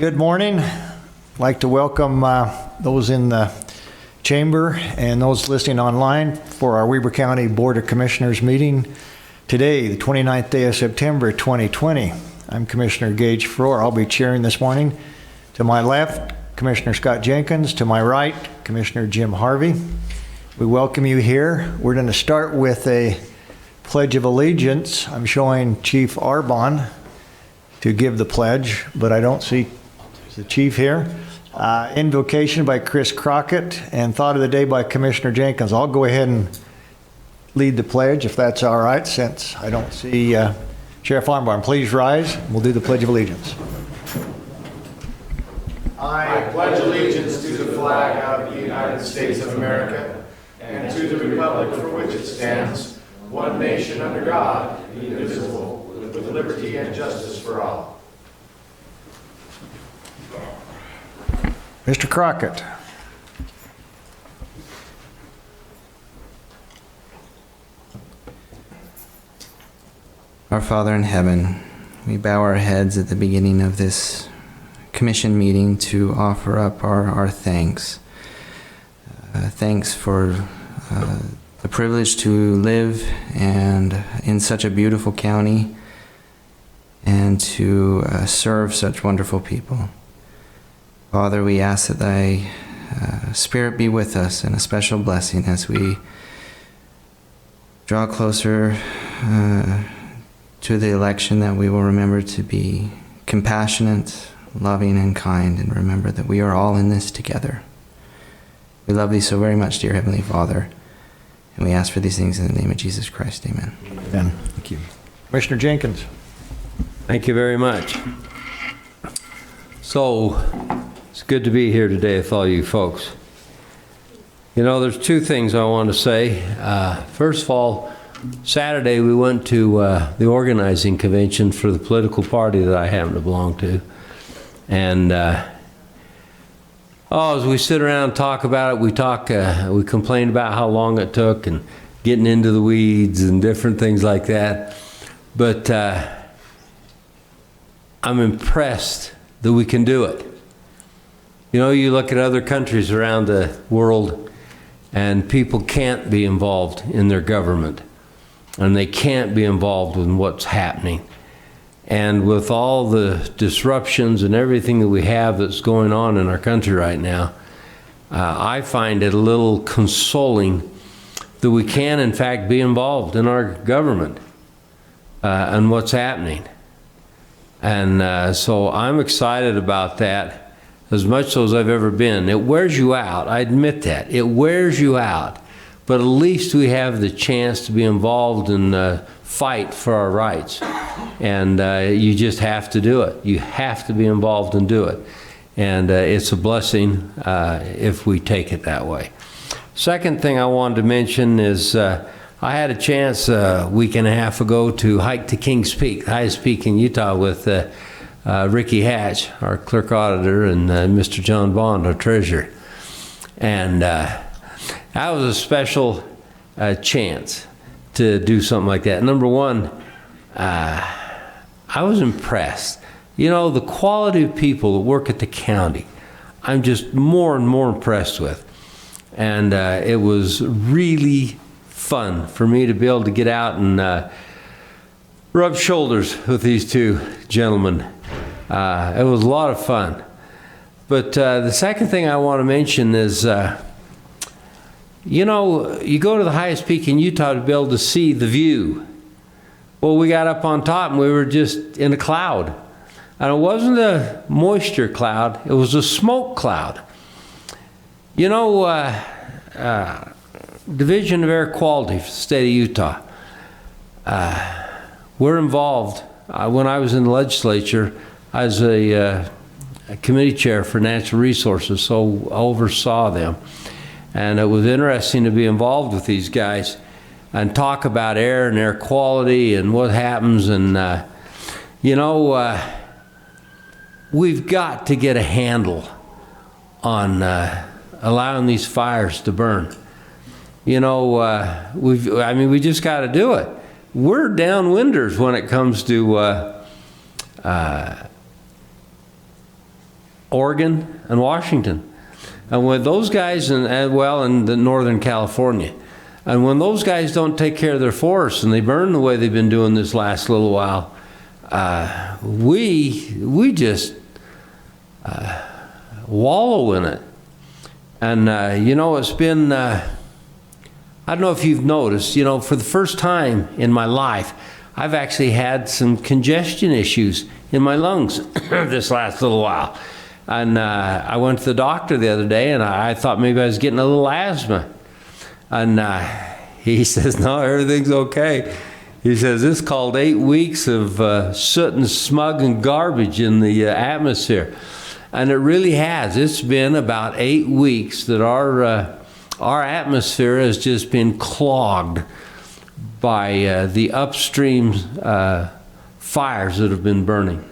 Good morning. I'd like to welcome those in the chamber and those listening online for our Weber County Board of Commissioners meeting today, the 29th day of September 2020. I'm Commissioner Gage Frohr. I'll be chairing this morning. To my left, Commissioner Scott Jenkins. To my right, Commissioner Jim Harvey. We welcome you here. We're going to start with a Pledge of Allegiance. I'm showing Chief Arbon to give the pledge, but I don't see the chief here. Invocation by Chris Crockett and Thought of the Day by Commissioner Jenkins. I'll go ahead and lead the pledge if that's all right, since I don't see Sheriff Armbarn. Please rise. We'll do the Pledge of Allegiance. I pledge allegiance to the flag of the United States of America and to the republic for which it stands, one nation under God, indivisible, with liberty and justice for all. Mr. Crockett. Our Father in heaven, we bow our heads at the beginning of this commission meeting to offer up our thanks. Thanks for the privilege to live and in such a beautiful county and to serve such wonderful people. Father, we ask that thy Spirit be with us in a special blessing as we draw closer to the election, that we will remember to be compassionate, loving, and kind, and remember that we are all in this together. We love thee so very much, dear Heavenly Father, and we ask for these things in the name of Jesus Christ. Amen. Amen. Thank you. Commissioner Jenkins. Thank you very much. So, it's good to be here today with all you folks. You know, there's two things I want to say. First of all, Saturday we went to the organizing convention for the political party that I happen to belong to. And as we sit around and talk about it, we complained about how long it took and getting into the weeds and different things like that. But I'm impressed that we can do it. You know, you look at other countries around the world and people can't be involved in their government and they can't be involved in what's happening. And with all the disruptions and everything that we have that's going on in our country right now, I find it a little consoling that we can in fact be involved in our government and what's happening. And so I'm excited about that. As much so as I've ever been. It wears you out, I admit that. It wears you out. But at least we have the chance to be involved in fight for our rights. And you just have to do it. You have to be involved and do it. And it's a blessing if we take it that way. Second thing I wanted to mention is I had a chance a week and a half ago to hike to Kings Peak, the highest peak in Utah, with Ricky Hatch, our clerk auditor, and Mr. John Bond, our treasurer. And that was a special chance to do something like that. Number one, I was impressed. You know, the quality of people that work at the county, I'm just more and more impressed with. And it was really fun for me to be able to get out and rub shoulders with these two gentlemen. It was a lot of fun. But the second thing I want to mention is, you know, you go to the highest peak in Utah to be able to see the view. Well, we got up on top and we were just in a cloud. And it wasn't a moisture cloud, it was a smoke cloud. You know, Division of Air Quality for the state of Utah, we're involved. When I was in the legislature, I was a committee chair for natural resources, so I oversaw them. And it was interesting to be involved with these guys and talk about air and air quality and what happens. And, you know, we've got to get a handle on allowing these fires to burn. You know, we just got to do it. We're downwinders when it comes to Oregon and Washington. And when those guys, in the Northern California, and when those guys don't take care of their forests and they burn the way they've been doing this last little while, we just wallow in it. And, it's been, I don't know if you've noticed, for the first time in my life, I've actually had some congestion issues in my lungs this last little while. And I went to the doctor the other day, and I thought maybe I was getting a little asthma. And he says, no, everything's okay. He says, it's called 8 weeks of soot and smog and garbage in the atmosphere. And it really has. It's been about 8 weeks that our atmosphere has just been clogged by the upstream fires that have been burning.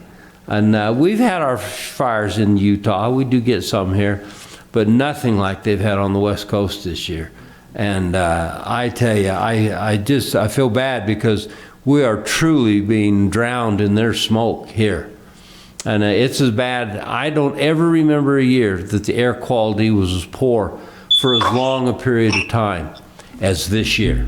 And we've had our fires in Utah. We do get some here, but nothing like they've had on the West Coast this year. And I tell you, I feel bad because we are truly being drowned in their smoke here. And it's as bad. I don't ever remember a year that the air quality was as poor for as long a period of time as this year.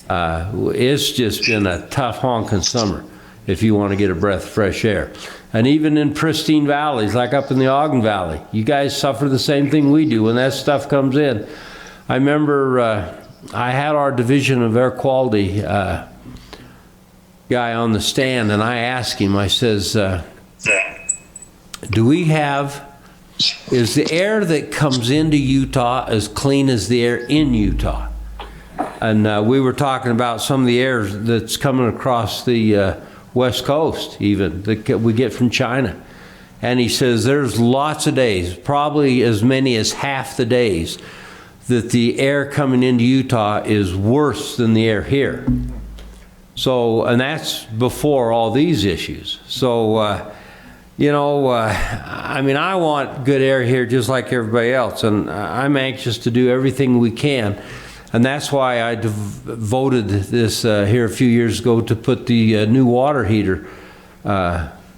It's just been a tough honking summer if you want to get a breath of fresh air. And even in pristine valleys, like up in the Ogden Valley, you guys suffer the same thing we do when that stuff comes in. I remember I had our Division of Air Quality guy on the stand, and I asked him, I says, is the air that comes into Utah as clean as the air in Utah? And we were talking about some of the air that's coming across the West Coast, even, that we get from China. And he says there's lots of days, probably as many as half the days, that the air coming into Utah is worse than the air here. So, and that's before all these issues. So, I want good air here just like everybody else, and I'm anxious to do everything we can. And that's why I voted this here a few years ago to put the new water heater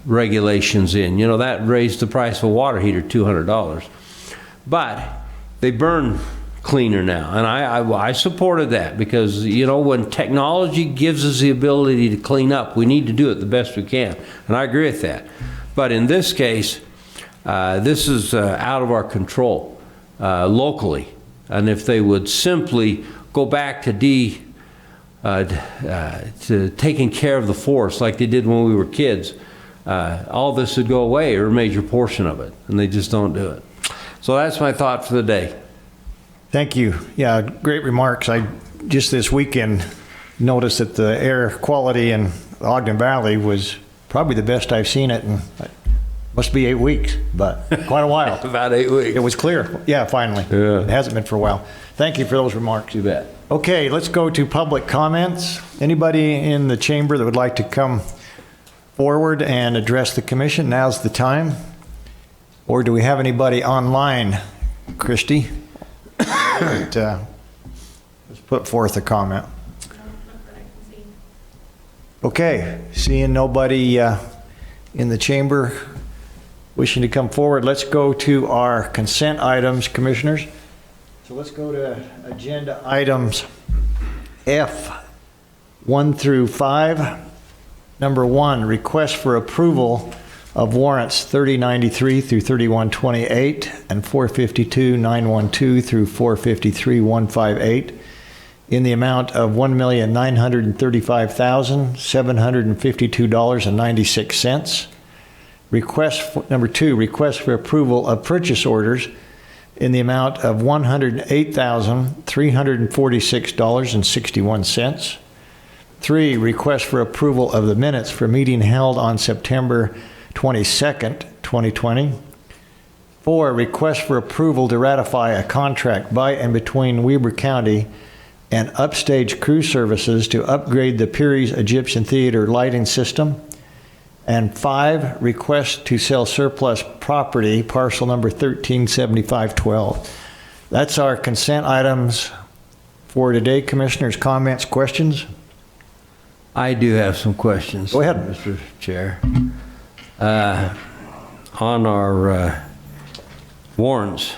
regulations in. That raised the price of a water heater $200. But they burn cleaner now, and I supported that because, when technology gives us the ability to clean up, we need to do it the best we can. And I agree with that. But in this case, this is out of our control locally. And if they would simply go back to taking care of the forest like they did when we were kids, all this would go away, or a major portion of it, and they just don't do it. So that's my thought for the day. Thank you. Yeah, great remarks. I just this weekend noticed that the air quality in the Ogden Valley was probably the best I've seen it in, must be 8 weeks, but quite a while. About 8 weeks. It was clear. Yeah, finally. Yeah. It hasn't been for a while. Thank you for those remarks. You bet. Okay, let's go to public comments. Anybody in the chamber that would like to come forward and address the commission, now's the time. Or do we have anybody online, Christy? Let's put forth a comment. Okay, seeing nobody in the chamber wishing to come forward, let's go to our consent items, commissioners. So let's go to agenda items F 1 through 5. Number 1, request for approval of warrants 3093 through 3128 and 452912 through 453158 in the amount of $1,935,752.96. Number 2, request for approval of purchase orders in the amount of $108,346.61. 3, request for approval of the minutes for meeting held on September 22nd, 2020. 4, request for approval to ratify a contract by and between Weber County and Upstage Cruise Services to upgrade the Peary's Egyptian Theater lighting system. And 5, request to sell surplus property, parcel number 137512. That's our consent items for today. Commissioners, comments, questions? I do have some questions. Go ahead. Mr. Chair. on our warrants,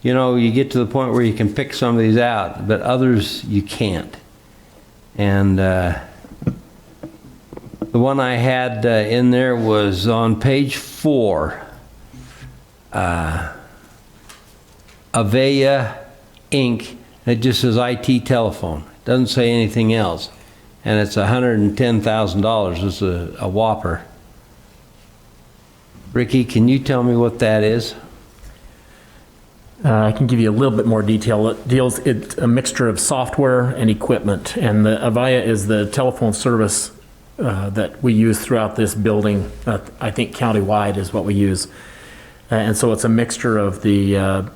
you know, you get to the point where you can pick some of these out, but others you can't. And the one I had in there was on page 4, Avaya Inc. It just says IT telephone. Doesn't say anything else. And it's $110,000. It's a whopper. Ricky, can you tell me what that is? I can give you a little bit more detail. It's a mixture of software and equipment, and the Avaya is the telephone service that we use throughout this building. I think countywide is what we use. And so it's a mixture of the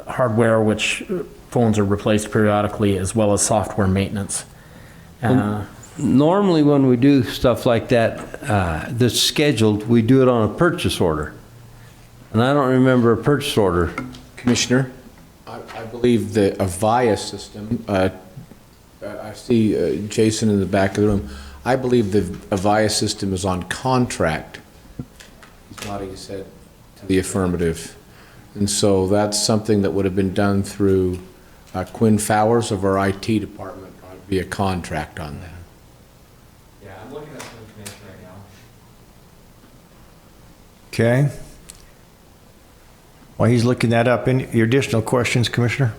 hardware, which phones are replaced periodically, as well as software maintenance. Normally when we do stuff like that that's scheduled, we do it on a purchase order. And I don't remember a purchase order. Commissioner, I believe the Avaya system, I see Jason in the back of the room. I believe the Avaya system is on contract. He's nodding his head to the affirmative. And so that's something that would have been done through Quinn Fowers of our IT department, via contract on that. Yeah, I'm looking at some information right now. Okay. While he's looking that up, any your additional questions, Commissioner?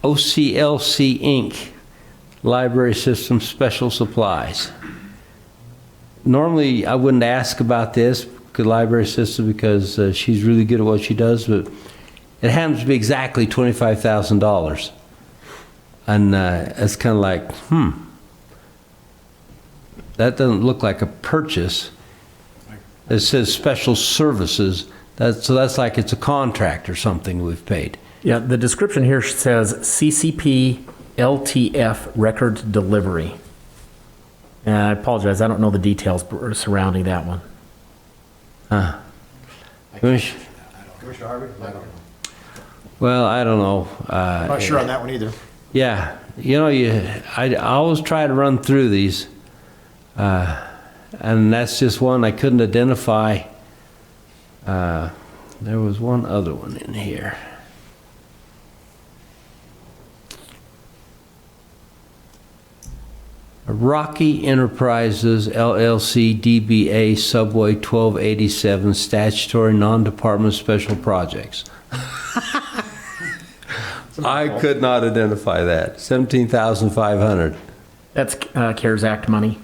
OCLC Inc., Library System Special Supplies. Normally, I wouldn't ask about this, library system, because she's really good at what she does, but it happens to be exactly $25,000. And it's kind of like, that doesn't look like a purchase. It says special services. So that's like it's a contract or something we've paid. Yeah, the description here says CCP LTF record delivery. And I apologize, I don't know the details surrounding that one. Commissioner Harvey? Well, I don't know. I'm not sure on that one either. Yeah, you know, I always try to run through these, and that's just one I couldn't identify. There was one other one in here. Rocky Enterprises, LLC, DBA, Subway 1287, Statutory Non-Department Special Projects. I could not identify that. $17,500. That's CARES Act money.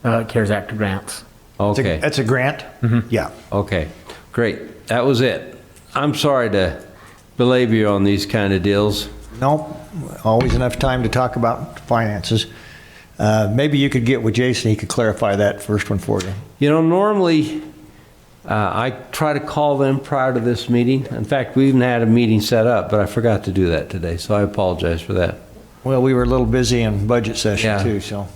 CARES Act grants. Okay. That's a grant? Mm-hmm. Yeah. Okay. Great. That was it. I'm sorry to belabor you on these kind of deals. Nope. Always enough time to talk about finances. Maybe you could get with Jason. He could clarify that first one for you. You know, normally I try to call them prior to this meeting. In fact, we even had a meeting set up, but I forgot to do that today, so I apologize for that. Well, we were a little busy in budget session Yeah. too, so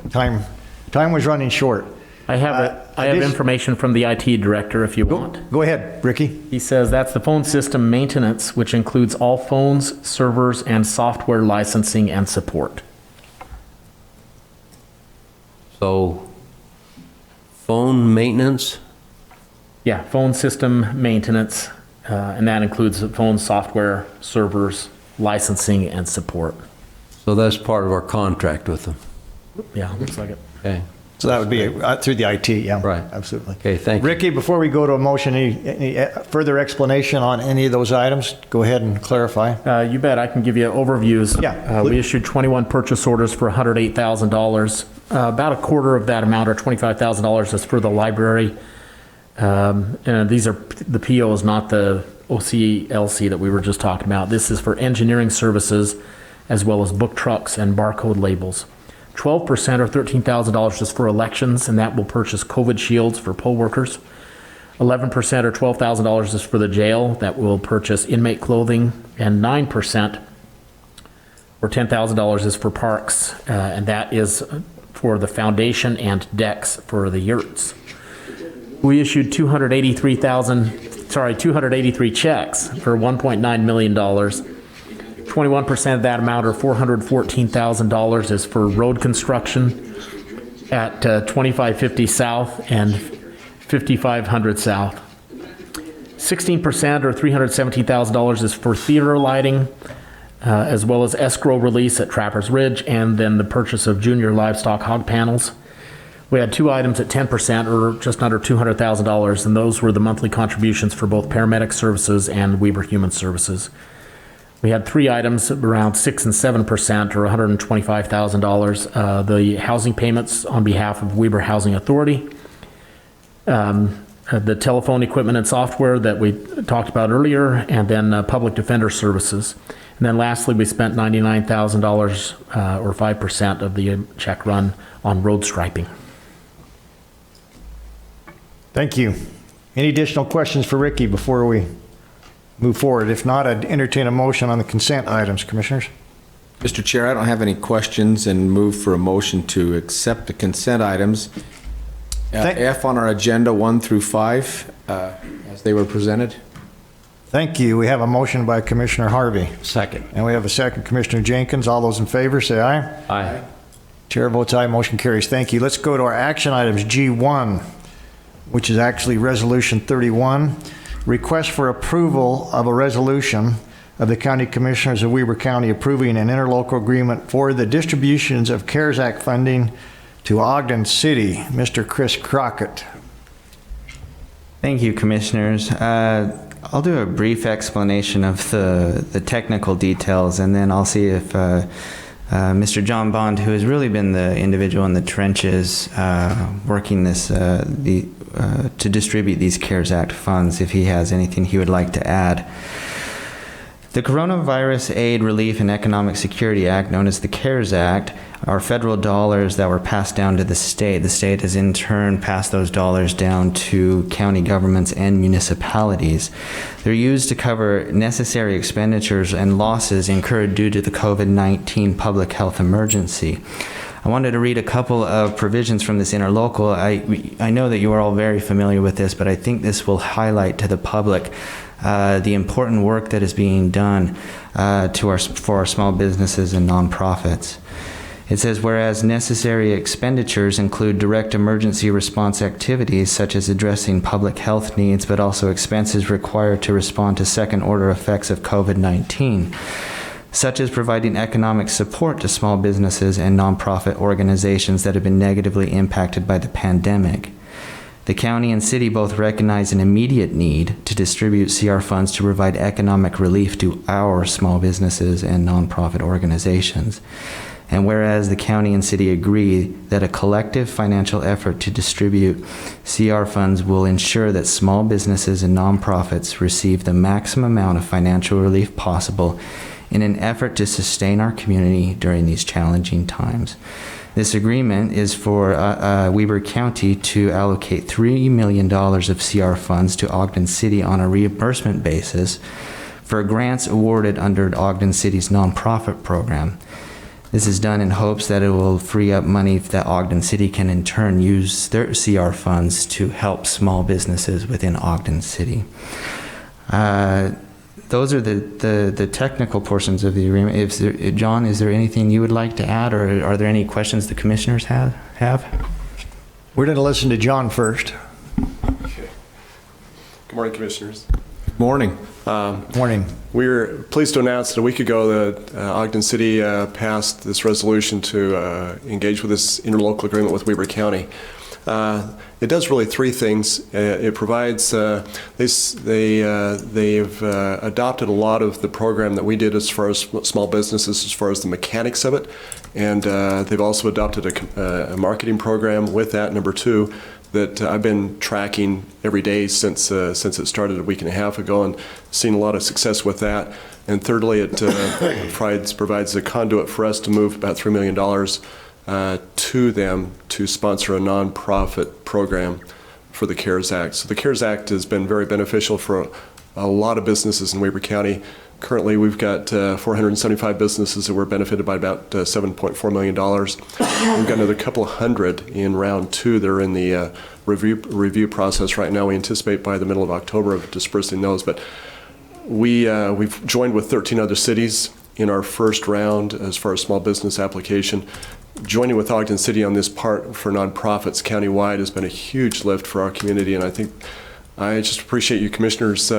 time was running short. I have information from the IT director if you want. Go ahead, Ricky. He says that's the phone system maintenance, which includes all phones, servers, and software licensing and support. So, phone maintenance? Yeah, phone system maintenance, and that includes the phone software, servers, licensing, and support. So that's part of our contract with them. Yeah, looks like it. Okay. So that would be through the IT, yeah. Right. Absolutely. Okay, thank you. Ricky, before we go to a motion, any further explanation on any of those items? Go ahead and clarify. You bet. I can give you overviews. Yeah. We issued 21 purchase orders for $108,000. About a quarter of that amount, or $25,000, is for the library. And these are the POs, not the OCLC that we were just talking about. This is for engineering services, as well as book trucks and barcode labels. 12% or $13,000 is for elections, and that will purchase COVID shields for poll workers. 11% or $12,000 is for the jail, that will purchase inmate clothing, and 9% or $10,000 is for parks, and that is for the foundation and decks for the yurts. We issued 283 checks for $1.9 million. 21% of that amount, or $414,000, is for road construction, at 2550 South and 5500 South. 16% or $317,000 is for theater lighting, as well as escrow release at Trappers Ridge, and then the purchase of junior livestock hog panels. We had 2 items at 10% or just under $200,000, and those were the monthly contributions for both paramedic services and WEBER Human Services. We had 3 items around 6 and 7% or $125,000. The housing payments on behalf of WEBER Housing Authority, the telephone equipment and software that we talked about earlier, and then public defender services. And then lastly, we spent $99,000 or 5% of the check run on road striping. Thank you. Any additional questions for Ricky before we move forward? If not, I'd entertain a motion on the consent items, Commissioners. Mr. Chair, I don't have any questions and move for a motion to accept the consent items. F on our agenda 1 through 5, as they were presented. Thank you. We have a motion by Commissioner Harvey. Second. And we have a second, Commissioner Jenkins. All those in favor, say aye. Aye. Chair votes aye, motion carries. Thank you. Let's go to our action items, G1, which is actually Resolution 31. Request for approval of a resolution of the County Commissioners of Weber County approving an interlocal agreement for the distributions of CARES Act funding to Ogden City. Mr. Chris Crockett. Thank you, Commissioners. I'll do a brief explanation of the technical details, and then I'll see if Mr. John Bond, who has really been the individual in the trenches working this to distribute these CARES Act funds, if he has anything he would like to add. The Coronavirus Aid, Relief, and Economic Security Act, known as the CARES Act, are federal dollars that were passed down to the state. The state has in turn passed those dollars down to county governments and municipalities. They're used to cover necessary expenditures and losses incurred due to the COVID-19 public health emergency. I wanted to read a couple of provisions from this interlocal. I know that you are all very familiar with this, but I think this will highlight to the public the important work that is being done for our small businesses and nonprofits. It says, whereas necessary expenditures include direct emergency response activities such as addressing public health needs, but also expenses required to respond to second-order effects of COVID-19, such as providing economic support to small businesses and nonprofit organizations that have been negatively impacted by the pandemic. The county and city both recognize an immediate need to distribute CR funds to provide economic relief to our small businesses and nonprofit organizations. And whereas the county and city agree that a collective financial effort to distribute CR funds will ensure that small businesses and nonprofits receive the maximum amount of financial relief possible in an effort to sustain our community during these challenging times. This agreement is for Weber County to allocate $3 million of CR funds to Ogden City on a reimbursement basis for grants awarded under Ogden City's nonprofit program. This is done in hopes that it will free up money that Ogden City can in turn use their CR funds to help small businesses within Ogden City. Those are the technical portions of the agreement. John, is there anything you would like to add, or are there any questions the commissioners have? We're going to listen to John first. Okay. Good morning, Commissioners. Good morning. Morning. We're pleased to announce that a week ago that Ogden City passed this resolution to engage with this interlocal agreement with Weber County. It does really 3 things. It provides, they've adopted a lot of the program that we did as far as small businesses, as far as the mechanics of it, and they've also adopted a marketing program with that, number 2, that I've been tracking every day since it started a week and a half ago, and seen a lot of success with that. And thirdly, it provides a conduit for us to move about $3 million to them to sponsor a nonprofit program for the CARES Act. So the CARES Act has been very beneficial for a lot of businesses in Weber County. Currently, we've got 475 businesses that were benefited by about $7.4 million. We've got another couple of hundred in round 2 that are in the review process right now. We anticipate by the middle of October of dispersing those. But we've joined with 13 other cities in our first round as far as small business application. joining with Ogden City on this part for nonprofits countywide has been a huge lift for our community, and I just appreciate you commissioners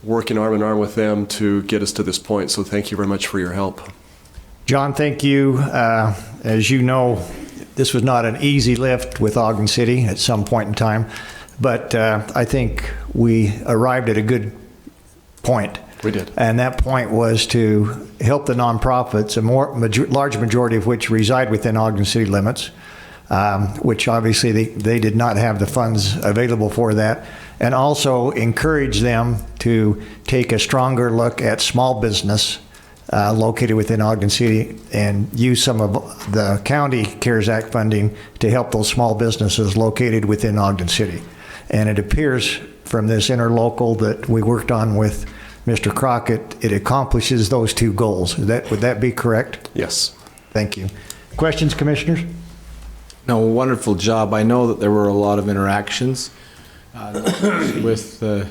working arm in arm with them to get us to this point. So thank you very much for your help. John, thank you. As you know, this was not an easy lift with Ogden City at some point in time, but I think we arrived at a good point. We did. And that point was to help the nonprofits, large majority of which reside within Ogden City limits, which obviously they did not have the funds available for that, and also encourage them to take a stronger look at small business located within Ogden City and use some of the county CARES Act funding to help those small businesses located within Ogden City. And it appears from this interlocal that we worked on with Mr. Crockett, it accomplishes those two goals. Would that be correct? Yes. Thank you. Questions, commissioners? No, wonderful job. I know that there were a lot of interactions with the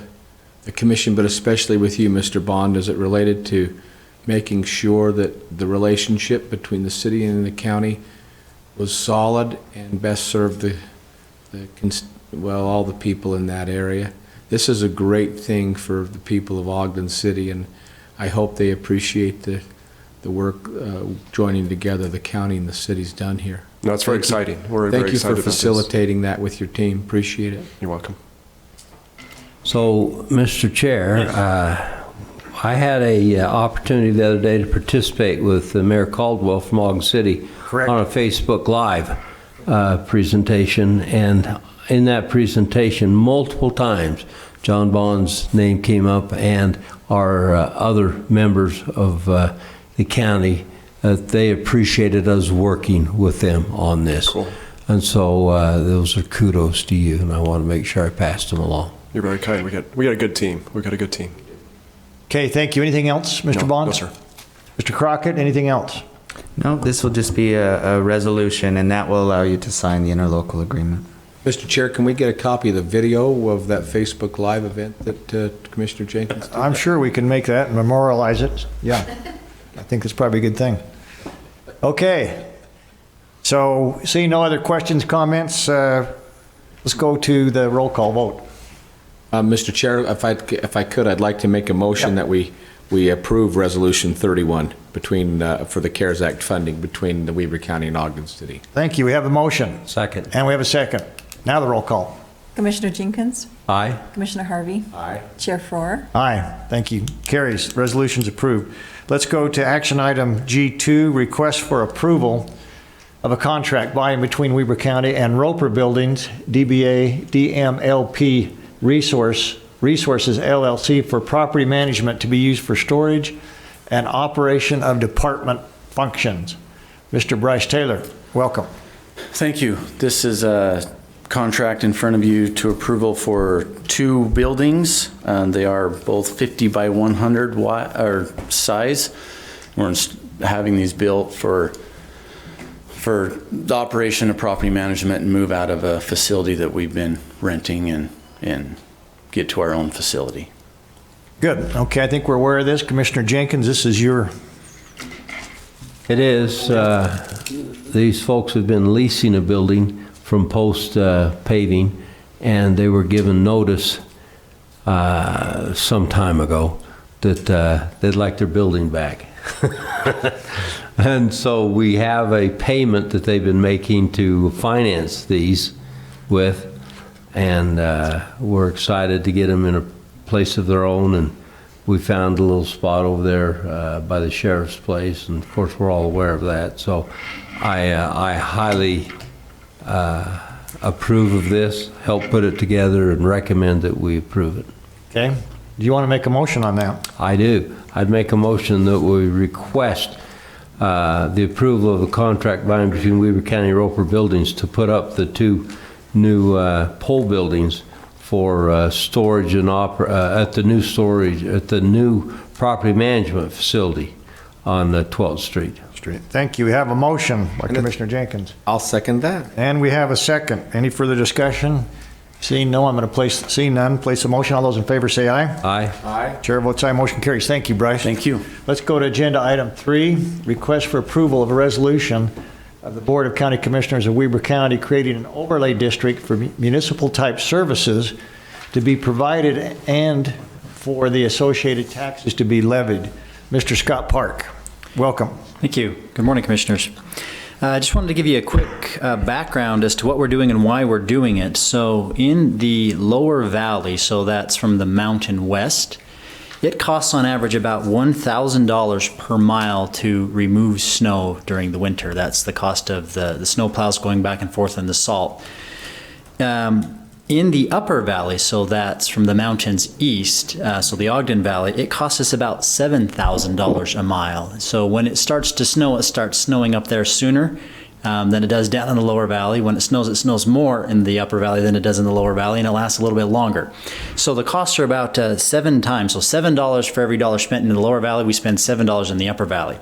commission, but especially with you, Mr. Bond, as it related to making sure that the relationship between the city and the county was solid and best served all the people in that area. This is a great thing for the people of Ogden City, and I hope they appreciate the work joining together the county and the city's done here. No, it's very exciting. We're very excited Thank you about for this. facilitating that with your team. Appreciate it. You're welcome. So, Mr. Chair, I had a opportunity the other day to participate with Mayor Caldwell from Ogden City Correct. on a Facebook Live presentation, and in that presentation, multiple times, John Bond's name came up and our other members of the county. They appreciated us working with them on this. Cool. And so those are kudos to you, and I want to make sure I passed them along. You're very kind. We got a good team. We've got a good team. Okay, thank you. Anything else, Mr. Bond? No, sir. Mr. Crockett, anything else? No, this will just be a resolution, and that will allow you to sign the interlocal agreement. Mr. Chair, can we get a copy of the video of that Facebook Live event that Commissioner Jenkins did? I'm sure we can make that and memorialize it. Yeah, I think that's probably a good thing. Okay, so seeing no other questions, comments, let's go to the roll call vote. Mr. Chair, if I could, I'd like to make a motion that we approve Resolution 31 for the CARES Act funding between the Weber County and Ogden City. Thank you. We have a motion. Second. And we have a second. Now the roll call. Commissioner Jenkins, Aye. Commissioner Harvey, Aye. Chair Faur, Aye. Thank you. Carries. Resolution's approved. Let's go to action item G2, request for approval of a contract by and between Weber County and Roper Buildings, DBA DMLP Resources LLC for property management to be used for storage and operation of department functions. Mr. Bryce Taylor, welcome. Thank you. This is a contract in front of you to approval for two buildings. They are both 50 by 100 size. We're having these built for the operation of property management and move out of a facility that we've been renting and get to our own facility. Good. Okay, I think we're aware of this. Commissioner Jenkins, this is your... It is. These folks have been leasing a building from Post Paving, and they were given notice some time ago that they'd like their building back. And so we have a payment that they've been making to finance these with, and we're excited to get them in a place of their own. And we found a little spot over there by the sheriff's place, and of course we're all aware of that. So I highly approve of this, help put it together, and recommend that we approve it. Okay. Do you want to make a motion on that? I do. I'd make a motion that we request the approval of the contract by and between Weber County and Roper Buildings to put up the two new pole buildings for storage and at the new property management facility on 12th Street. Thank you. We have a motion by Commissioner Jenkins. I'll second that. And we have a second. Any further discussion? Seeing none, place a motion. All those in favor say aye. Aye. Aye. Chair votes aye, motion carries. Thank you, Bryce. Thank you. Let's go to agenda item 3, request for approval of a resolution of the Board of County Commissioners of Weber County creating an overlay district for municipal type services to be provided and for the associated taxes to be levied. Mr. Scott Park, welcome. Thank you. Good morning, Commissioners. I just wanted to give you a quick background as to what we're doing and why we're doing it. So in the lower valley, so that's from the mountain west, it costs on average about $1,000 per mile to remove snow during the winter. That's the cost of the snow plows going back and forth and the salt. In the upper valley, so that's from the mountains east, so the Ogden Valley, it costs us about $7,000 a mile. So when it starts to snow, it starts snowing up there sooner than it does down in the lower valley. When it snows more in the upper valley than it does in the lower valley, and it lasts a little bit longer. So the costs are about 7 times. So $7 for every dollar spent in the lower valley, we spend $7 in the upper valley.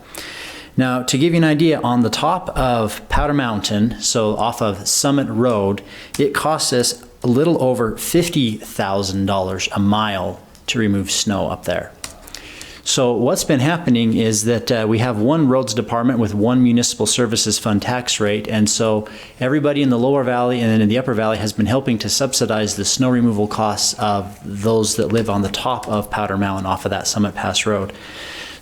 Now, to give you an idea, on the top of Powder Mountain, so off of Summit Road, it costs us a little over $50,000 a mile to remove snow up there. So what's been happening is that we have one roads department with one municipal services fund tax rate, and so everybody in the lower valley and then in the upper valley has been helping to subsidize the snow removal costs of those that live on the top of Powder Mountain off of that Summit Pass Road.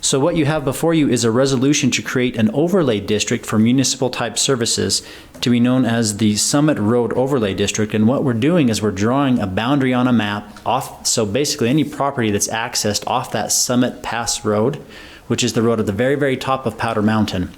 So what you have before you is a resolution to create an overlay district for municipal type services to be known as the Summit Road Overlay District. And what we're doing is we're drawing a boundary on a map off, so basically any property that's accessed off that Summit Pass Road, which is the road at the very, very top of Powder Mountain.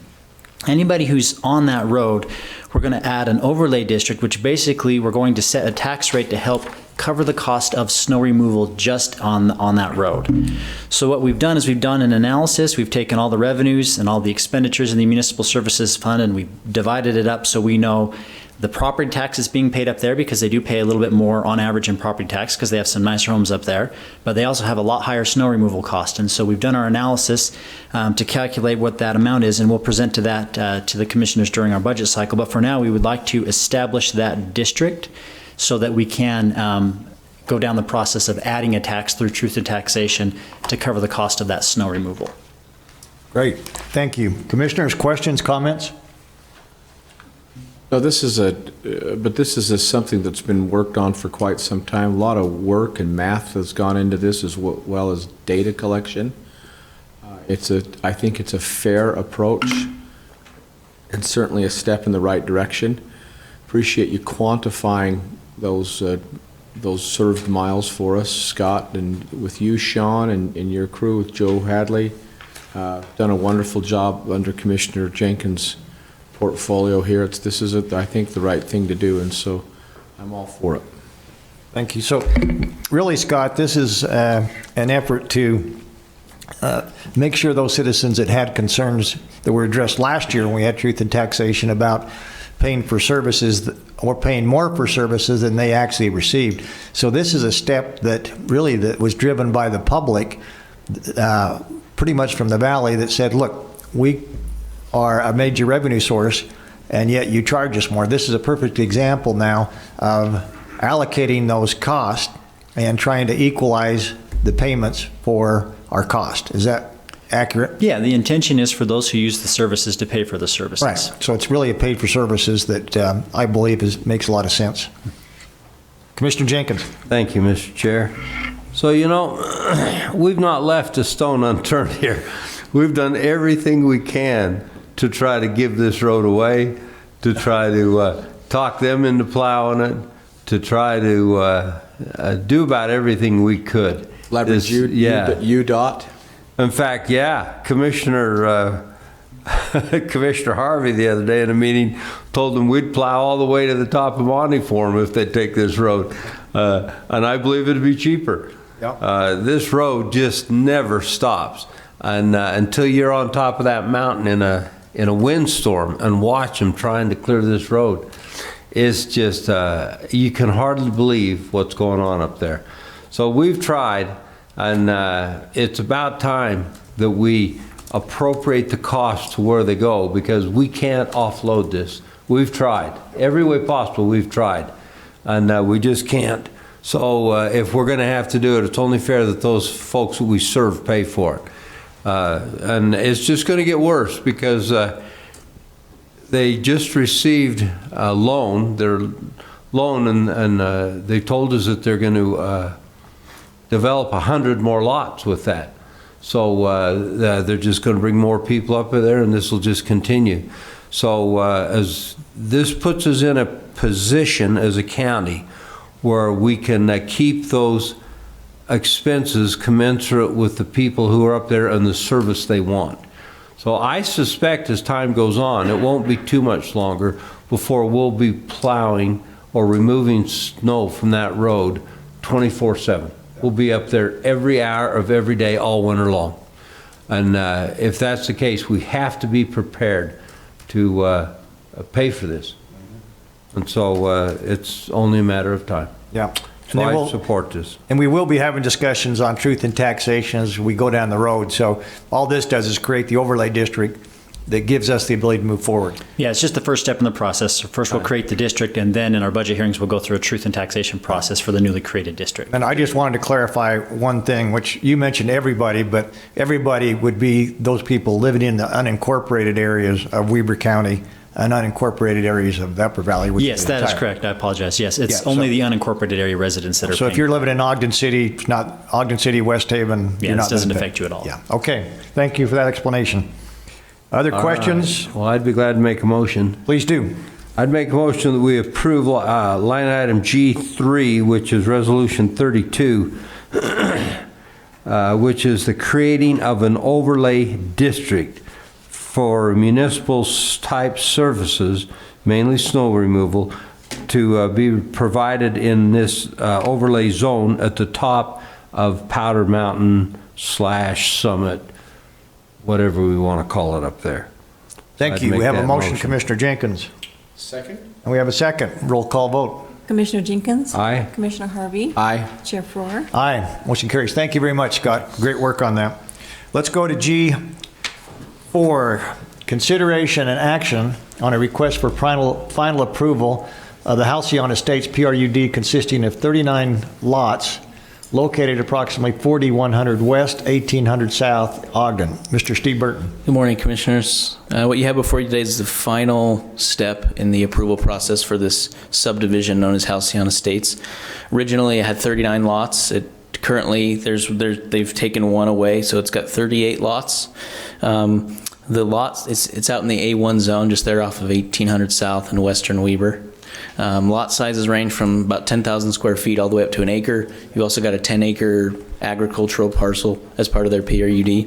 Anybody who's on that road, we're going to add an overlay district, which basically we're going to set a tax rate to help cover the cost of snow removal just on that road. So what we've done is we've done an analysis. We've taken all the revenues and all the expenditures in the municipal services fund, and we've divided it up so we know the property tax is being paid up there because they do pay a little bit more on average in property tax because they have some nicer homes up there, but they also have a lot higher snow removal cost. And so we've done our analysis to calculate what that amount is, and we'll present to that to the commissioners during our budget cycle. But for now, we would like to establish that district so that we can go down the process of adding a tax through truth in taxation to cover the cost of that snow removal. Great, thank you. Commissioners, questions, comments? No, this is something that's been worked on for quite some time. A lot of work and math has gone into this as well as data collection. I think it's a fair approach and certainly a step in the right direction. Appreciate you quantifying those served miles for us, Scott, and with you, Sean, and your crew with Joe Hadley. Done a wonderful job under Commissioner Jenkins' portfolio here. This is, I think, the right thing to do, and so I'm all for it. Thank you. So really, Scott, this is an effort to make sure those citizens that had concerns that were addressed last year when we had truth in taxation about paying for services or paying more for services than they actually received. So this is a step that was driven by the public, pretty much from the valley, that said, look, we are a major revenue source and yet you charge us more. This is a perfect example now of allocating those costs and trying to equalize the payments for our cost. Is that accurate? Yeah, the intention is for those who use the services to pay for the services. Right. So it's really a paid for services that I believe makes a lot of sense. Commissioner Jenkins. Thank you, Mr. Chair. So, we've not left a stone unturned here. We've done everything we can to try to give this road away, to try to talk them into plowing it, to try to do about everything we could. Leverage UDOT? In fact, yeah, Commissioner Harvey the other day in a meeting told them we'd plow all the way to the top of Monty for them if they'd take this road. And I believe it'd be cheaper. Yep. This road just never stops. And until you're on top of that mountain in a windstorm and watch them trying to clear this road, it's just, you can hardly believe what's going on up there. So we've tried, and it's about time that we appropriate the cost to where they go, because we can't offload this. We've tried. Every way possible, we've tried. and we just can't. So if we're going to have to do it, it's only fair that those folks that we serve pay for it. And it's just going to get worse because they just received a loan, their loan, and they told us that they're going to develop 100 more lots with that. So they're just going to bring more people up there, and this will just continue. So as this puts us in a position as a county where we can keep those expenses commensurate with the people who are up there and the service they want. So I suspect as time goes on, it won't be too much longer before we'll be plowing or removing snow from that road 24/7. We'll be up there every hour of every day all winter long. And if that's the case, we have to be prepared to pay for this. And so it's only a matter of time. Yeah. So I support this. And we will be having discussions on truth and taxation as we go down the road. So all this does is create the overlay district that gives us the ability to move forward. Yeah, it's just the first step in the process. So first we'll create the district, and then in our budget hearings, we'll go through a truth and taxation process for the newly created district. And I just wanted to clarify one thing, which you mentioned everybody, but everybody would be those people living in the unincorporated areas of Weber County and unincorporated areas of the Upper Valley. which Yes, that is entire- correct. I apologize. Yes, it's Yeah, only so- the unincorporated area residents that are So if paying. you're living in Ogden City, it's not Ogden City, West Haven. Yeah, you're this not doesn't living affect you at all. Yeah, okay. Thank you for that explanation. Other questions? Well, I'd be glad to make a motion. Please do. I'd make a motion that we approve line item G3, which is Resolution 32, which is the creating of an overlay district for municipal type services, mainly snow removal, to be provided in this overlay zone at the top of Powder Mountain / Summit, whatever we want to call it up there. Thank I'd you. We make have a that motion, motion. Commissioner Jenkins. Second? And we have a second. Roll call vote. Commissioner Jenkins? Aye. Commissioner Harvey? Aye. Chair Floor? Aye. Motion carries. Thank you very much, Scott. Great work on that. Let's go to G4, consideration and action on a request for final approval of the Halcyon Estates PRUD consisting of 39 lots located approximately 4100 West, 1800 South, Ogden. Mr. Steve Burton. Good morning, Commissioners. What you have before you today is the final step in the approval process for this subdivision known as Halcyon Estates. Originally, it had 39 lots. Currently, they've taken one away, so it's got 38 lots. The lots, it's out in the A1 zone, just there off of 1800 South and Western Weber. Lot sizes range from about 10,000 square feet all the way up to an acre. You've also got a 10-acre agricultural parcel as part of their PRUD.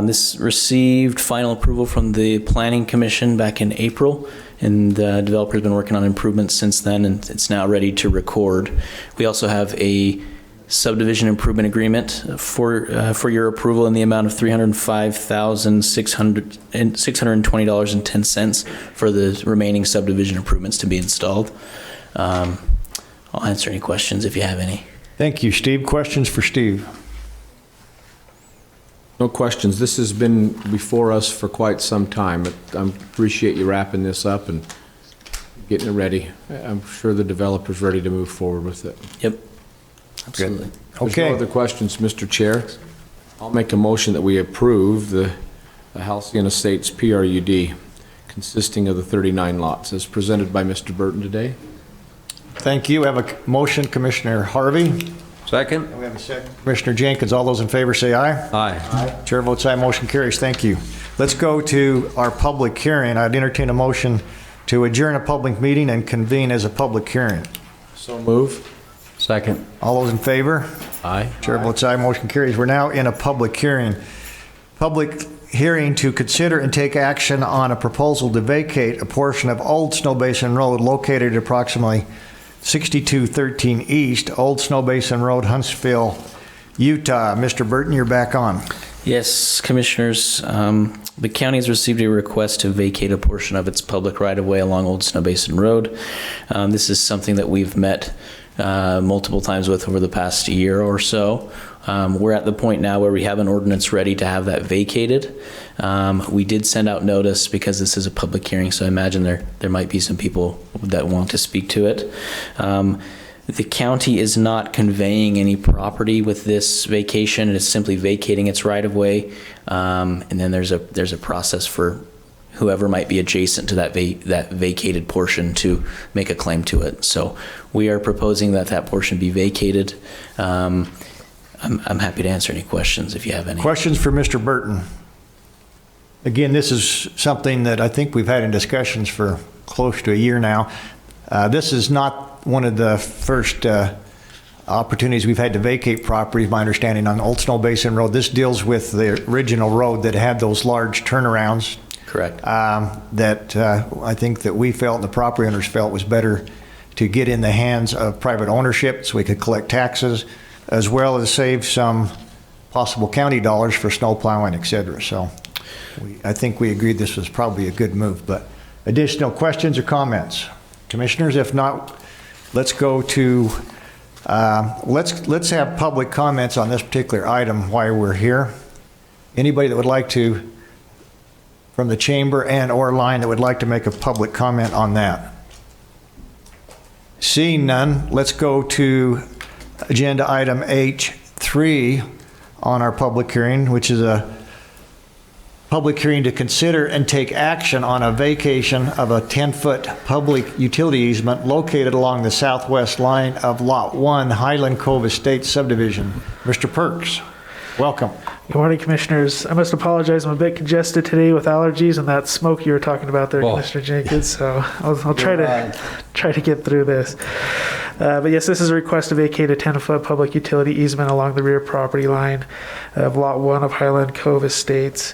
This received final approval from the Planning Commission back in April, and the developer's been working on improvements since then, and it's now ready to record. We also have a subdivision improvement agreement for your approval in the amount of $305,620.10 for the remaining subdivision improvements to be installed. I'll answer any questions if you have any. Thank you, Steve. Questions for Steve? No questions. This has been before us for quite some time. I appreciate you wrapping this up and getting it ready. I'm sure the developer's ready to move forward with it. Yep. Absolutely. There's Okay. no other questions, Mr. Chair. I'll make a motion that we approve the Halcyon Estates PRUD consisting of the 39 lots as presented by Mr. Burton today. Thank you. We have a motion, Commissioner Harvey. Second? And we have a second. Commissioner Jenkins. All those in favor say aye. Aye. Chair votes aye. Motion carries. Thank you. Let's go to our public hearing. I'd entertain a motion to adjourn a public meeting and convene as a public hearing. So move. Second. All those in favor? Aye. Chair votes aye. Motion carries. We're now in a public hearing. Public hearing to consider and take action on a proposal to vacate a portion of Old Snow Basin Road located at approximately 6213 East, Old Snow Basin Road, Huntsville, Utah. Mr. Burton, you're back on. Yes, Commissioners, the county has received a request to vacate a portion of its public right-of-way along Old Snow Basin Road. This is something that we've met multiple times with over the past year or so. We're at the point now where we have an ordinance ready to have that vacated. We did send out notice because this is a public hearing, so I imagine there might be some people that want to speak to it. The county is not conveying any property with this vacation. It is simply vacating its right-of-way. And then there's a process for whoever might be adjacent to that vacated portion to make a claim to it. So we are proposing that portion be vacated. I'm happy to answer any questions if you have any. Questions for Mr. Burton? Again, this is something that I think we've had in discussions for close to a year now. This is not one of the first opportunities we've had to vacate properties, my understanding, on Old Snow Basin Road. This deals with the original road that had those large turnarounds. Correct. That I think that we felt and the property owners felt was better to get in the hands of private ownership so we could collect taxes, as well as save some possible county dollars for snow plowing, et cetera. So I think we agreed this was probably a good move. But additional questions or comments? Commissioners, if not, let's go to, let's have public comments on this particular item while we're here. Anybody that would like to, from the chamber and or line, that would like to make a public comment on that? Seeing none, let's go to agenda item H3 on our public hearing, which is a public hearing to consider and take action on a vacation of a 10-foot public utility easement located along the southwest line of Lot 1, Highland Cove Estates subdivision. Mr. Perks, welcome. Good morning, Commissioners. I must apologize. I'm a bit congested today with allergies and that smoke you were talking about there, Commissioner Jenkins. So I'll try to get through this. But yes, this is a request to vacate a 10-foot public utility easement along the rear property line of Lot 1 of Highland Cove Estates.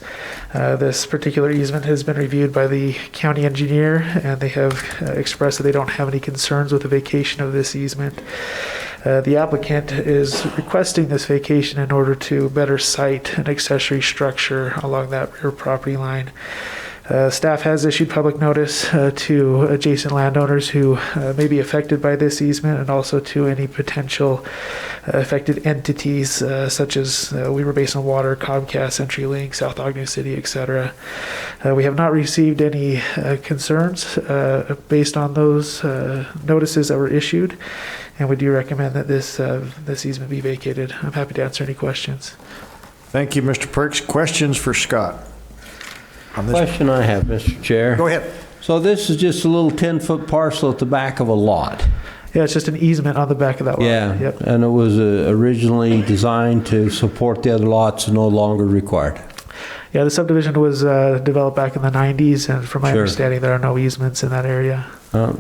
This particular easement has been reviewed by the county engineer, and they have expressed that they don't have any concerns with the vacation of this easement. The applicant is requesting this vacation in order to better site an accessory structure along that rear property line. Staff has issued public notice to adjacent landowners who may be affected by this easement, and also to any potential affected entities such as WEBER Basin Water, Comcast, CenturyLink, South Ogden City, etc. We have not received any concerns based on those notices that were issued, and we do recommend that this easement be vacated. I'm happy to answer any questions. Thank you, Mr. Perks. Questions for Scott? Question I have, Mr. Chair. Go ahead. So this is just a little 10-foot parcel at the back of a lot. Yeah, it's just an easement on the back of that lot. Yeah, Yep. and it was originally designed to support the other lots, no longer required. Yeah, the subdivision was developed back in the 90s, and from my understanding, there are no easements in that area.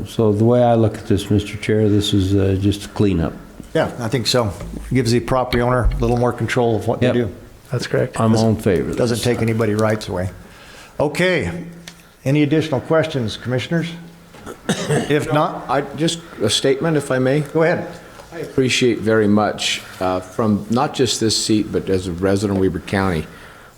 So the way I look at this, Mr. Chair, this is just a cleanup. Yeah, I think so. Gives the property owner a little more control of what they do. That's correct. I'm all in favor of this. Doesn't take anybody's rights away. Okay. Any additional questions, Commissioners? If not, Just a statement, if I may. go ahead. I appreciate very much from not just this seat, but as a resident of Weber County,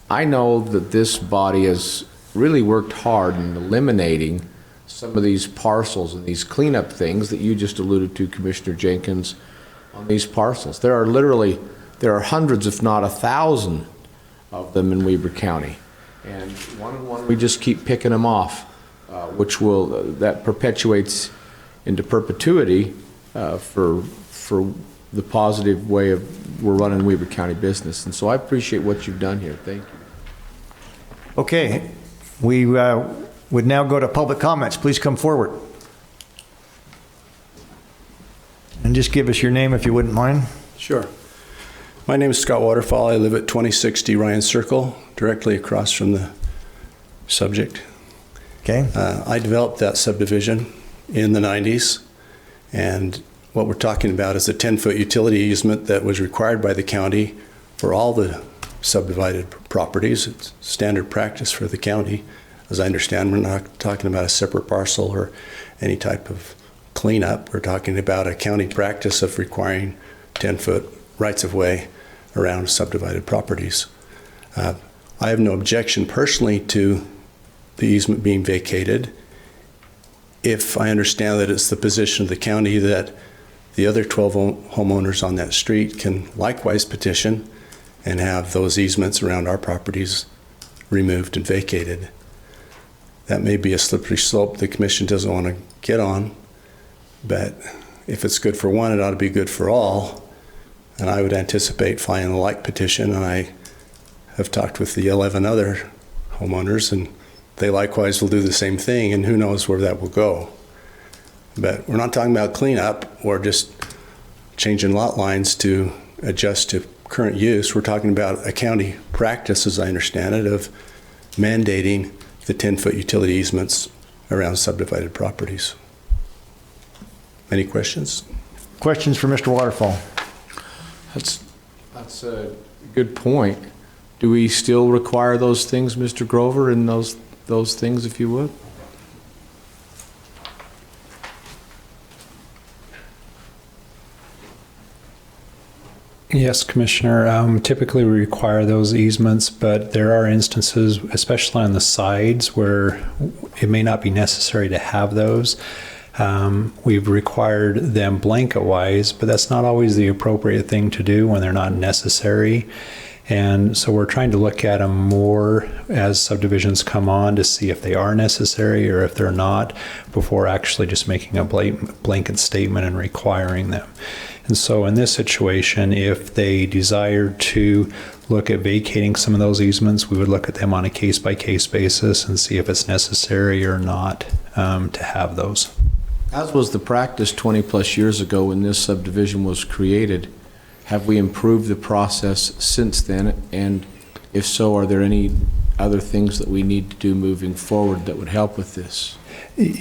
I know that this body has really worked hard in eliminating some of these parcels and these cleanup things that you just alluded to, Commissioner Jenkins, on these parcels. There are hundreds, if not 1,000 of them in Weber County. And one and one, we just keep picking them off, which that perpetuates into perpetuity for the positive way of we're running Weber County business. And so I appreciate what you've done here. Thank you. Okay. We would now go to public comments. Please come forward. And just give us your name if you wouldn't mind. Sure. My name is Scott Waterfall. I live at 2060 Ryan Circle, directly across from the subject. Okay. I developed that subdivision in the 90s, and what we're talking about is a 10-foot utility easement that was required by the county for all the subdivided properties. It's standard practice for the county. As I understand, we're not talking about a separate parcel or any type of cleanup. We're talking about a county practice of requiring 10-foot rights-of-way around subdivided properties. I have no objection personally to the easement being vacated if I understand that it's the position of the county that the other 12 homeowners on that street can likewise petition and have those easements around our properties removed and vacated. That may be a slippery slope the commission doesn't want to get on, but if it's good for one, it ought to be good for all. And I would anticipate filing a like petition, and I have talked with the 11 other homeowners, and they likewise will do the same thing, and who knows where that will go. But we're not talking about cleanup or just changing lot lines to adjust to current use. We're talking about a county practice, as I understand it, of mandating the 10-foot utility easements around subdivided properties. Any questions? Questions for Mr. Waterfall? That's a good point. Do we still require those things, Mr. Grover, and those things, if you would? Yes, Commissioner. Typically, we require those easements, but there are instances, especially on the sides, where it may not be necessary to have those. We've required them blanket-wise, but that's not always the appropriate thing to do when they're not necessary. And so we're trying to look at them more as subdivisions come on to see if they are necessary or if they're not, before actually just making a blanket statement and requiring them. And so in this situation, if they desired to look at vacating some of those easements, we would look at them on a case-by-case basis and see if it's necessary or not to have those. As was the practice 20 plus years ago when this subdivision was created, have we improved the process since then? And if so, are there any other things that we need to do moving forward that would help with this?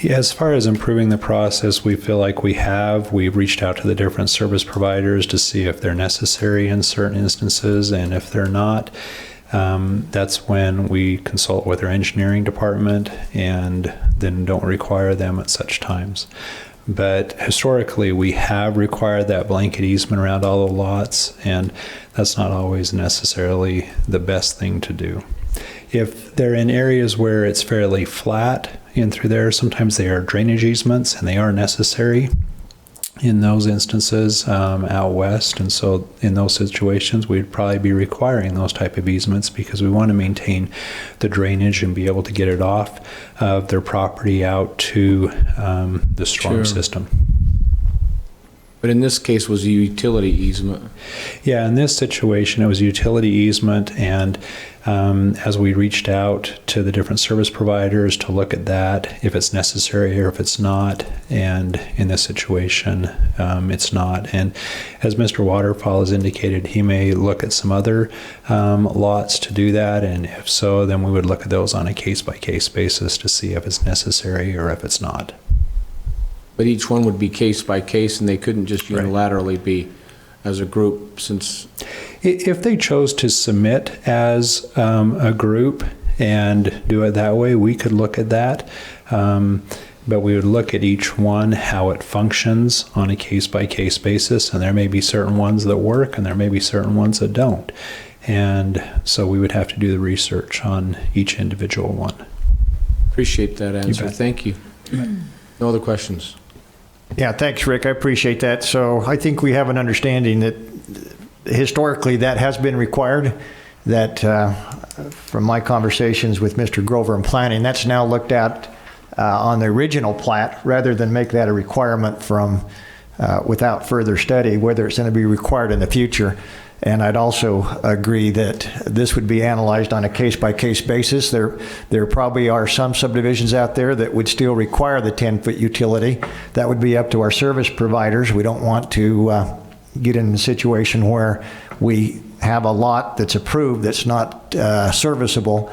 As far as improving the process, we feel like we've reached out to the different service providers to see if they're necessary in certain instances, and if they're not, that's when we consult with our engineering department and then don't require them at such times. But historically, we have required that blanket easement around all the lots, and that's not always necessarily the best thing to do. If they're in areas where it's fairly flat in through there, sometimes they are drainage easements, and they are necessary in those instances out west. And so in those situations, we'd probably be requiring those type of easements because we want to maintain the drainage and be able to get it off of their property out to the storm system. But in this case, was a utility easement? Yeah, in this situation, it was a utility easement, and as we reached out to the different service providers to look at that, if it's necessary or if it's not, and in this situation, it's not. And as Mr. Waterfall has indicated, he may look at some other lots to do that, and if so, then we would look at those on a case-by-case basis to see if it's necessary or if it's not. But each one would be case by case, and they couldn't just unilaterally be as a group, since... If they chose to submit as a group and do it that way, we could look at that. But we would look at each one, how it functions on a case-by-case basis, and there may be certain ones that work and there may be certain ones that don't. And so we would have to do the research on each individual one. Appreciate that answer. Thank you. No other questions? Yeah, thanks, Rick. I appreciate that. So I think we have an understanding that historically that has been required, that from my conversations with Mr. Grover in planning, that's now looked at on the original plat rather than make that a requirement from without further study, whether it's going to be required in the future. And I'd also agree that this would be analyzed on a case-by-case basis. There probably are some subdivisions out there that would still require the 10-foot utility. That would be up to our service providers. We don't want to get in a situation where we have a lot that's approved that's not serviceable.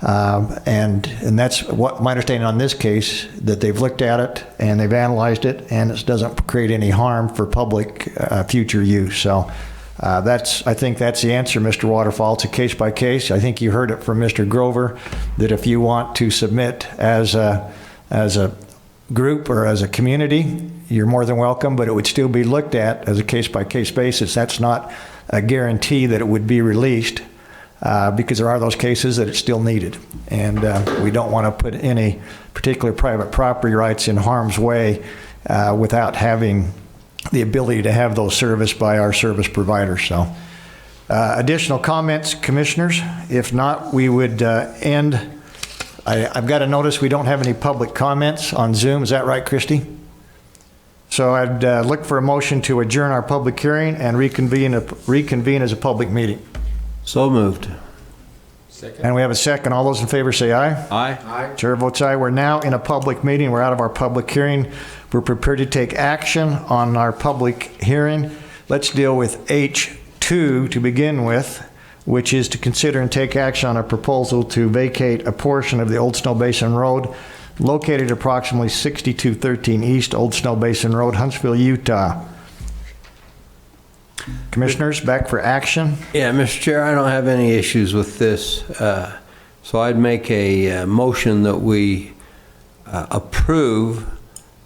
And that's what my understanding on this case, that they've looked at it and they've analyzed it, and it doesn't create any harm for public future use. So I think that's the answer, Mr. Waterfall. It's a case by case. I think you heard it from Mr. Grover that if you want to submit as a group or as a community, you're more than welcome, but it would still be looked at as a case by case basis. That's not a guarantee that it would be released because there are those cases that it's still needed. And we don't want to put any particular private property rights in harm's way without having the ability to have those serviced by our service providers. So, additional comments, commissioners? If not, we would end. I've got to notice we don't have any public comments on Zoom. Is that right, Christy? So I'd look for a motion to adjourn our public hearing and reconvene as a public meeting. So moved. Second. And we have a second. All those in favor say aye. Aye. Aye. Chair votes aye. We're now in a public meeting. We're out of our public hearing. We're prepared to take action on our public hearing. Let's deal with H2 to begin with, which is to consider and take action on a proposal to vacate a portion of the Old Snow Basin Road located approximately 6213 East Old Snow Basin Road, Huntsville, Utah. Commissioners, back for action. Yeah, Mr. Chair, I don't have any issues with this. So I'd make a motion that we approve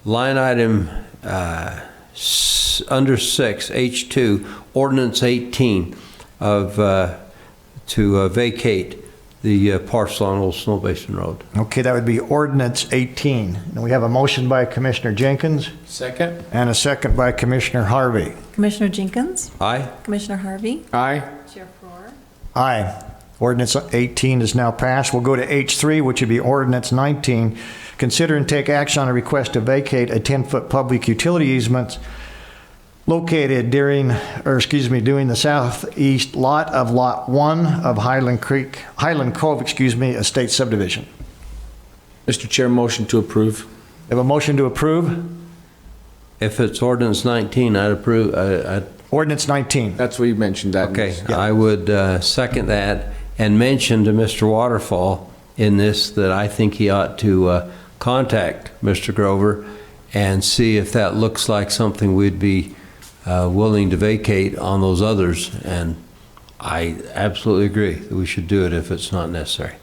line item under 6, H2, Ordinance 18 to vacate the parcel on Old Snow Basin Road. Okay, that would be Ordinance 18. And we have a motion by Commissioner Jenkins Second. and a second by Commissioner Harvey. Commissioner Jenkins? Aye. Commissioner Harvey? Aye. Chair Farrar? Aye. Ordinance 18 is now passed. We'll go to H3, which would be Ordinance 19. Consider and take action on a request to vacate a 10-foot public utility easement located doing the southeast lot of Lot 1 of Highland Cove, Estate Subdivision. Mr. Chair, motion to approve. We have a motion to approve. If it's Ordinance 19, I'd approve. Ordinance 19. That's what you mentioned that. Okay, I would second that and mention to Mr. Waterfall in this that I think he ought to contact Mr. Grover and see if that looks like something we'd be willing to vacate on those others. And I absolutely agree that we should do it if it's not necessary.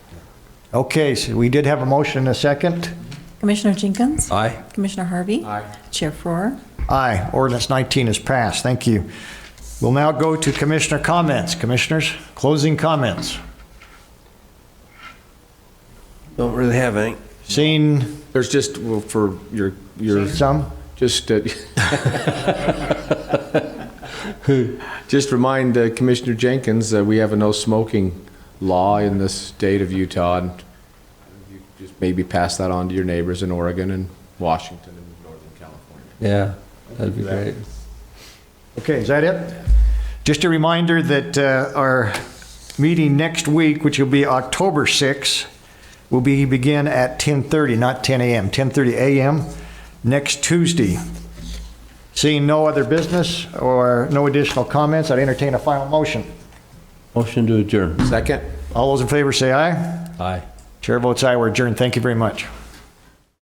Okay, so we did have a motion and a second. Commissioner Jenkins? Aye. Commissioner Harvey? Aye. Chair Farrar? Aye. Ordinance 19 is passed. Thank you. We'll now go to commissioner comments. Commissioners, closing comments. Don't really have any. Seeing There's just, well, for your some? just just remind Commissioner Jenkins that we have a no smoking law in the state of Utah, and you just maybe pass that on to your neighbors in Oregon and Washington and Northern California. Yeah, that'd be great. Okay, is that it? Just a reminder that our meeting next week, which will be October 6th, will begin at 10:30, not 10 a.m., 10:30 a.m. next Tuesday. Seeing no other business or no additional comments, I'd entertain a final motion. Motion to adjourn. Second. All those in favor say aye. Aye. Chair votes aye. We're adjourned. Thank you very much.